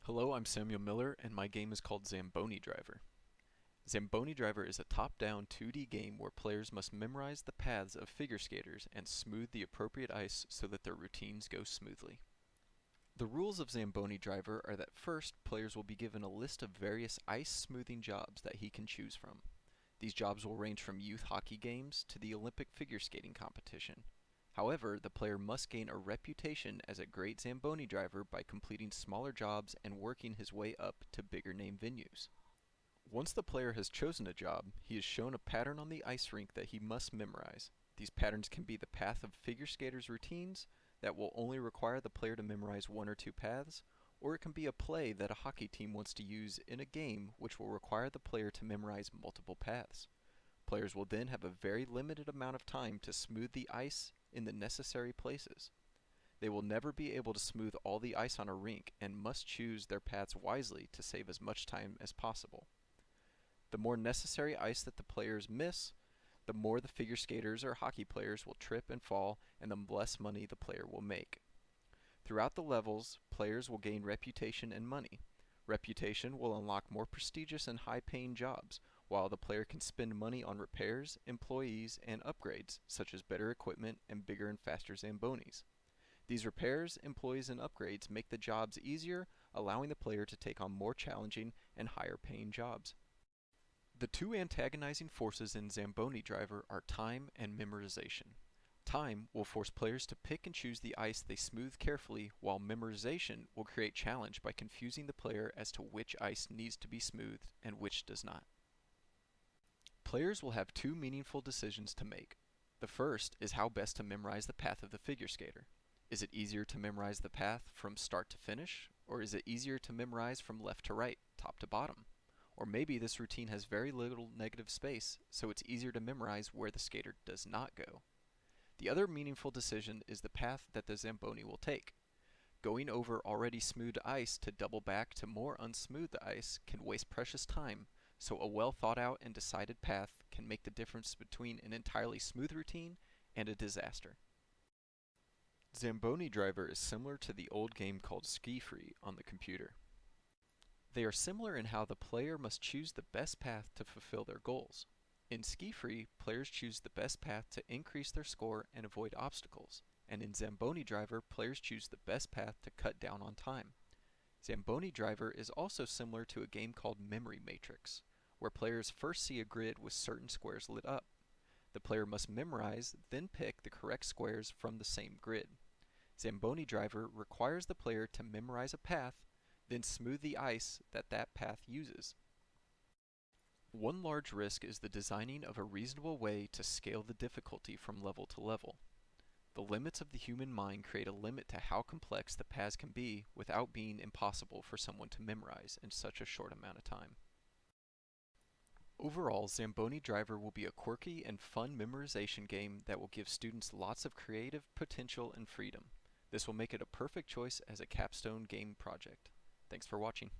Hello, I'm Samuel Miller, and my game is called Zamboni Driver. Zamboni Driver is a top-down 2D game where players must memorize the paths of figure skaters and smooth the appropriate ice so that their routines go smoothly. The rules of Zamboni Driver are that first, players will be given a list of various ice smoothing jobs that he can choose from. These jobs will range from youth hockey games to the Olympic figure skating competition. However, the player must gain a reputation as a great Zamboni driver by completing smaller jobs and working his way up to bigger name venues. Once the player has chosen a job, he is shown a pattern on the ice rink that he must memorize. These patterns can be the path of figure skaters' routines that will only require the player to memorize one or two paths, or it can be a play that a hockey team wants to use in a game which will require the player to memorize multiple paths. Players will then have a very limited amount of time to smooth the ice in the necessary places. They will never be able to smooth all the ice on a rink and must choose their paths wisely to save as much time as possible. The more necessary ice that the players miss, the more the figure skaters or hockey players will trip and fall, and the less money the player will make. Throughout the levels, players will gain reputation and money. Reputation will unlock more prestigious and high-paying jobs, while the player can spend money on repairs, employees, and upgrades, such as better equipment and bigger and faster Zambonis. These repairs, employees, and upgrades make the jobs easier, allowing the player to take on more challenging and higher-paying jobs. The two antagonizing forces in Zamboni Driver are time and memorization. Time will force players to pick and choose the ice they smooth carefully, while memorization will create challenge by confusing the player as to which ice needs to be smoothed and which does not. Players will have two meaningful decisions to make. The first is how best to memorize the path of the figure skater. Is it easier to memorize the path from start to finish, or is it easier to memorize from left to right, top to bottom? Or maybe this routine has very little negative space, so it's easier to memorize where the skater does not go. The other meaningful decision is the path that the Zamboni will take. Going over already smoothed ice to double back to more unsmoothed ice can waste precious time, so a well thought out and decided path can make the difference between an entirely smooth routine and a disaster. Zamboni Driver is similar to the old game called Ski Free on the computer. They are similar in how the player must choose the best path to fulfill their goals. In Ski Free, players choose the best path to increase their score and avoid obstacles, and in Zamboni Driver, players choose the best path to cut down on time. Zamboni Driver is also similar to a game called Memory Matrix, where players first see a grid with certain squares lit up. The player must memorize, then pick the correct squares from the same grid. Zamboni Driver requires the player to memorize a path, then smooth the ice that path uses. One large risk is the designing of a reasonable way to scale the difficulty from level to level. The limits of the human mind create a limit to how complex the paths can be without being impossible for someone to memorize in such a short amount of time. Overall, Zamboni Driver will be a quirky and fun memorization game that will give students lots of creative potential and freedom. This will make it a perfect choice as a capstone game project. Thanks for watching.